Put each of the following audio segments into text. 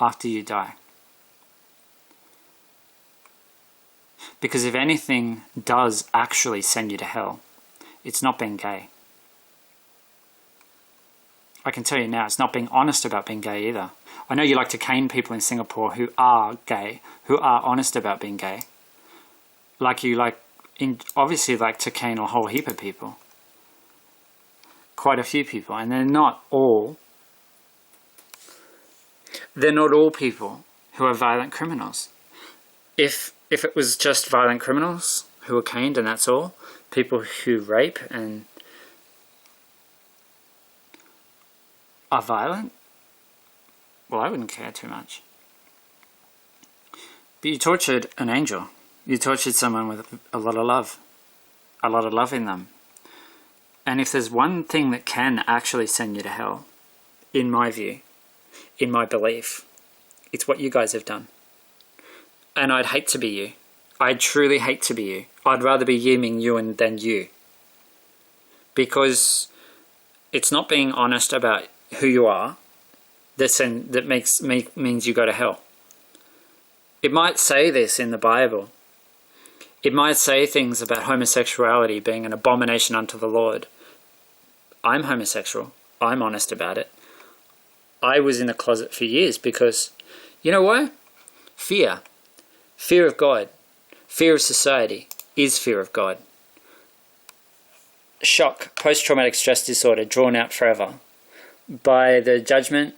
after you die. Because if anything does actually send you to hell, it's not being gay. I can tell you now, it's not being honest about being gay either. I know you like to cane people in Singapore who are gay, who are honest about being gay. Like you obviously like to cane a whole heap of people. Quite a few people. And they're not all people who are violent criminals. If it was just violent criminals who were caned and that's all, people who rape and are violent, well, I wouldn't care too much. But you tortured an angel. You tortured someone with a lot of love in them. And if there's one thing that can actually send you to hell, in my view, in my belief, it's what you guys have done. And I'd hate to be you. I'd truly hate to be you. I'd rather be Ming Yuen than you. Because it's not being honest about who you are that means you go to hell. It might say this in the Bible. It might say things about homosexuality being an abomination unto the Lord. I'm homosexual. I'm honest about it. I was in the closet for years because, you know why? Fear. Fear of God. Fear of society is fear of God. Shock, post-traumatic stress disorder, drawn out forever by the judgment,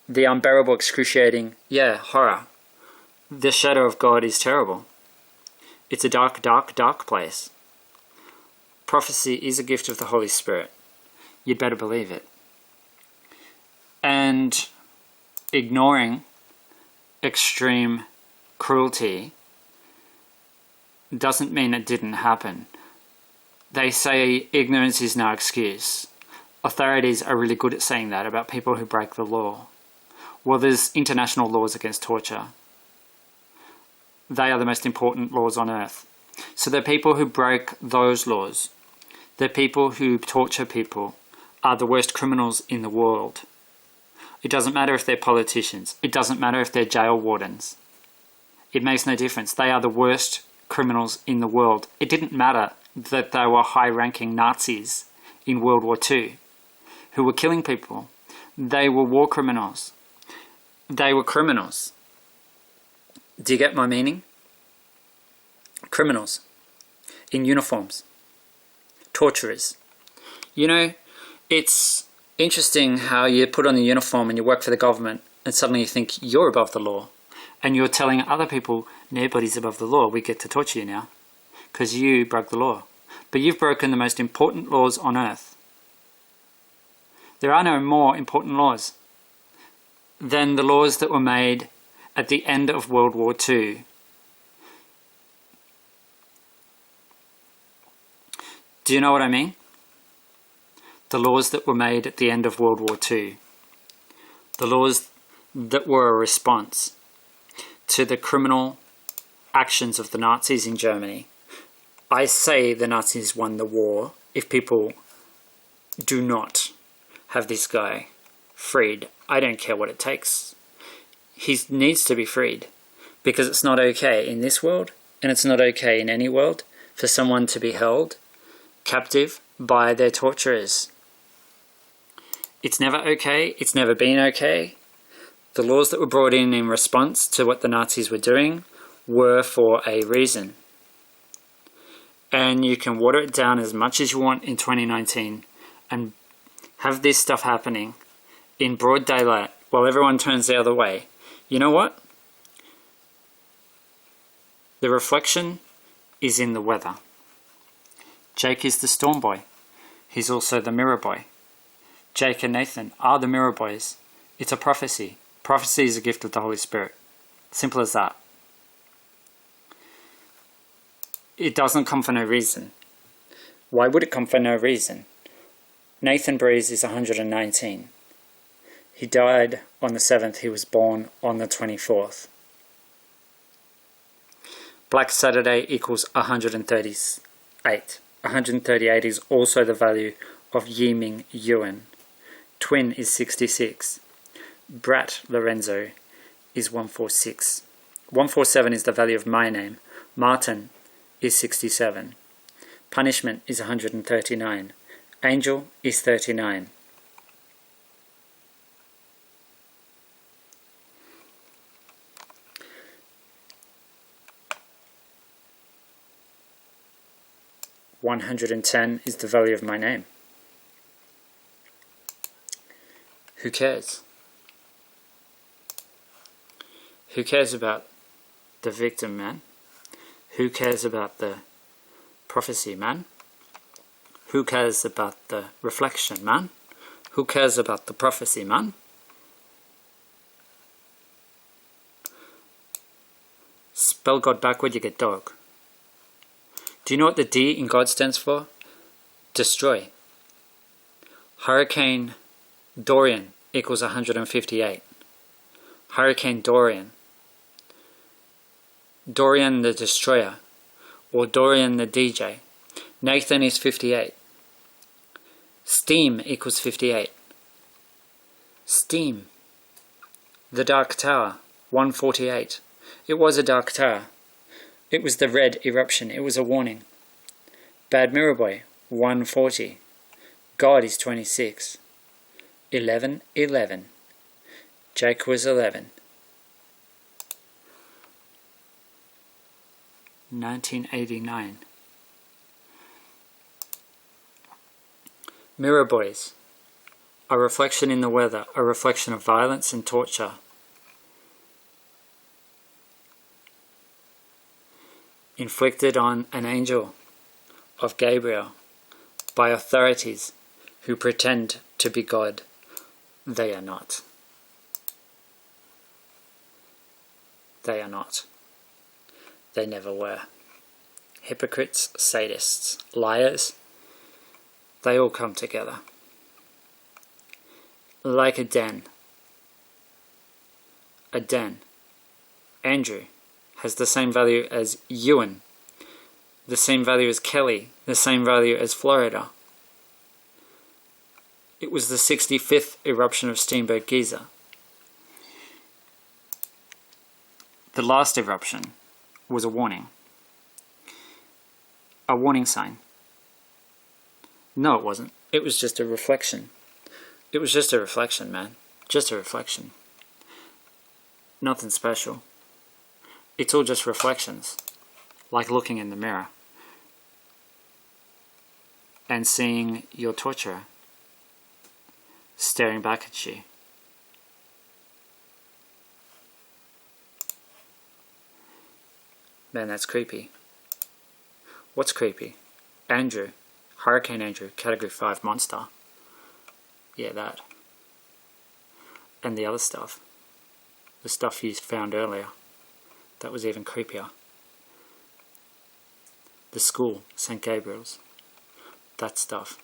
the unbearable, excruciating, horror. The shadow of God is terrible. It's a dark, dark, dark place. Prophecy is a gift of the Holy Spirit. You'd better believe it. And ignoring extreme cruelty doesn't mean it didn't happen. They say ignorance is no excuse. Authorities are really good at saying that about people who break the law. Well, there's international laws against torture. They are the most important laws on earth. So the people who break those laws, the people who torture people, are the worst criminals in the world. It doesn't matter if they're politicians. It doesn't matter if they're jail wardens. It makes no difference. They are the worst criminals in the world. It didn't matter that they were high-ranking Nazis in World War II who were killing people. They were war criminals. They were criminals. Do you get my meaning? Criminals in uniforms. Torturers. You know, it's interesting how you put on the uniform and you work for the government and suddenly you think you're above the law. And you're telling other people, nobody's above the law, we get to torture you now. Because you broke the law. But you've broken the most important laws on earth. There are no more important laws than the laws that were made at the end of World War II. Do you know what I mean? The laws that were made at the end of World War II. The laws that were a response to the criminal actions of the Nazis in Germany. I say the Nazis won the war if people do not have this guy freed. I don't care what it takes. He needs to be freed because it's not okay in this world and it's not okay in any world for someone to be held captive by their torturers. It's never okay. It's never been okay. The laws that were brought in response to what the Nazis were doing were for a reason. And you can water it down as much as you want in 2019 and have this stuff happening in broad daylight while everyone turns the other way. You know what? The reflection is in the weather. Jake is the storm boy. He's also the mirror boy. Jake and Nathan are the mirror boys. It's a prophecy. Prophecy is a gift of the Holy Spirit. Simple as that. It doesn't come for no reason. Why would it come for no reason? Nathan Breeze is 119. He died on the 7th. He was born on the 24th. Black Saturday equals 138. 138 is also the value of Ming Yuen. Twin is 66. Brat Lorenzo is 146. 147 is the value of my name. Martin is 67. Punishment is 139. Angel is 39. $110 is the value of my name. Who cares? Who cares about the victim, man? Who cares about the prophecy, man? Who cares about the reflection, man? Who cares about the prophecy, man? Spell God backward, you get dog. Do you know what the D in God stands for? Destroy. Hurricane Dorian equals 158. Hurricane Dorian. Dorian the Destroyer, or Dorian the DJ. Nathan is 58. Steam equals 58. Steam. The Dark Tower, 148. It was a dark tower. It was the red eruption. It was a warning. Bad Mirror Boy, 140. God is 26. 11, 11. Jake was 11. 1989. Mirror Boys. A reflection in the weather. A reflection of violence and torture. Inflicted on an angel of Gabriel by authorities who pretend to be God. They are not. They are not. They never were. Hypocrites, sadists, liars, they all come together. Like a den. A den. Andrew has the same value as Yuen, the same value as Kelly, the same value as Florida. It was the 65th eruption of Steamboat Geyser. The last eruption was a warning. A warning sign. No, it wasn't. It was just a reflection. It was just a reflection, man. Just a reflection. Nothing special. It's all just reflections, like looking in the mirror and seeing your torturer staring back at you. Man, that's creepy. What's creepy? Andrew, Hurricane Andrew, Category 5 monster. Yeah, that. And the other stuff. The stuff you found earlier. That was even creepier. The school, St. Gabriel's. That stuff.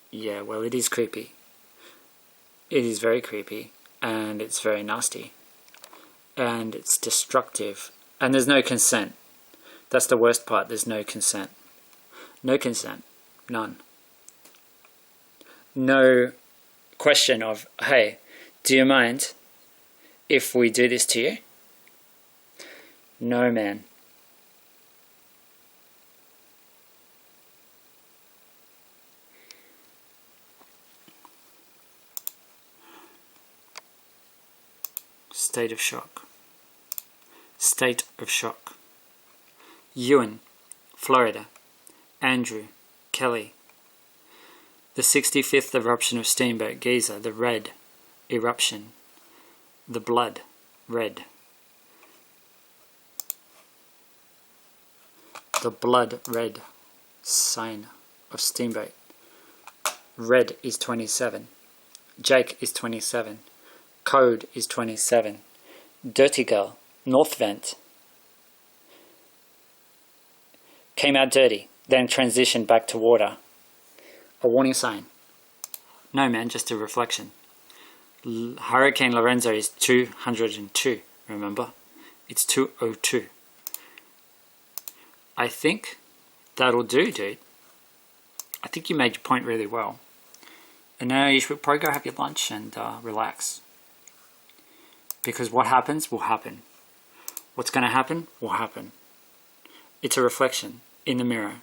Yeah, well, it is creepy. It is very creepy. And it's very nasty. And it's destructive. And there's no consent. That's the worst part. There's no consent. No consent. None. No question of, hey, do you mind if we do this to you? No, man. State of shock. State of shock. Yuen, Florida. Andrew, Kelly. The 65th eruption of Steamboat Geyser, the red eruption. The blood, red. The blood red sign of Steamboat. Red is 27. Jake is 27. Code is 27. Dirty Girl, North Vent. Came out dirty, then transitioned back to water. A warning sign. No, man, just a reflection. Hurricane Lorenzo is 202, remember? It's 202. I think that'll do, dude. I think you made your point really well. And now you should probably go have your lunch and relax. Because what happens will happen. What's going to happen will happen. It's a reflection in the mirror.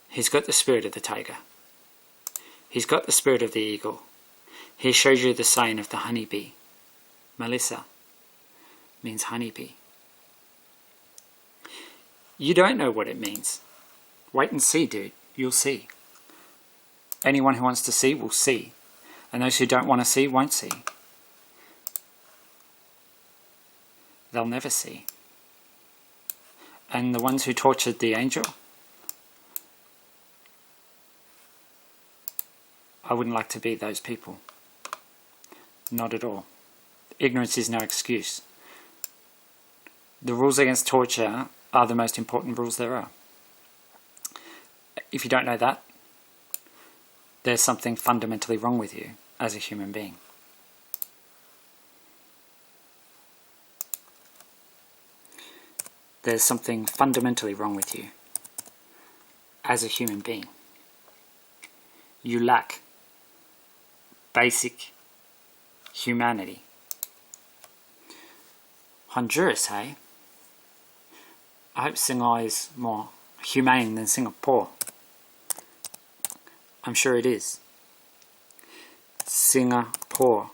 He's got the spirit of the tiger. He's got the spirit of the eagle. He shows you the sign of the honeybee. Melissa means honeybee. You don't know what it means. Wait and see, dude. You'll see. Anyone who wants to see will see. And those who don't want to see won't see. They'll never see. And the ones who tortured the angel, I wouldn't like to be those people. Not at all. Ignorance is no excuse. The rules against torture are the most important rules there are. If you don't know that, there's something fundamentally wrong with you as a human being. There's something fundamentally wrong with you as a human being. You lack basic humanity. Honduras, hey? I hope Singapore is more humane than Singapore. I'm sure it is. Singapore.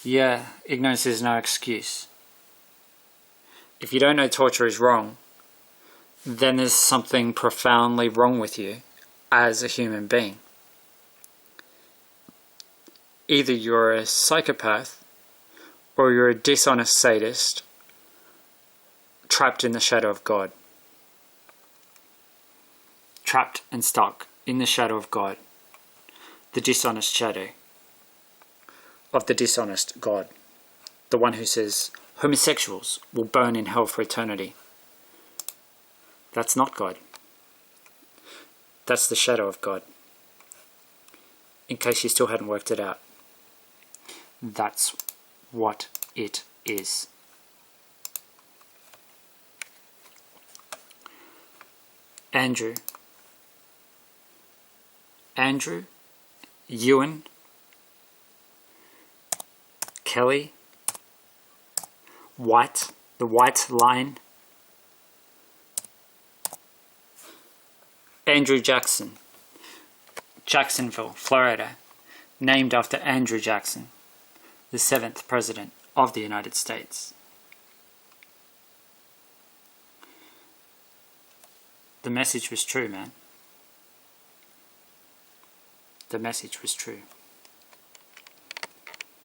Yeah, ignorance is no excuse. If you don't know torture is wrong, then there's something profoundly wrong with you as a human being. Either you're a psychopath or you're a dishonest sadist trapped in the shadow of God. Trapped and stuck in the shadow of God. The dishonest shadow of the dishonest God. The one who says homosexuals will burn in hell for eternity. That's not God. That's the shadow of God. In case you still hadn't worked it out. That's what it is. Andrew Yuen, Kelly, White, the White Line, Andrew Jackson, Jacksonville, Florida, named after Andrew Jackson, the 7th President of the United States. The message was true, man. The message was true.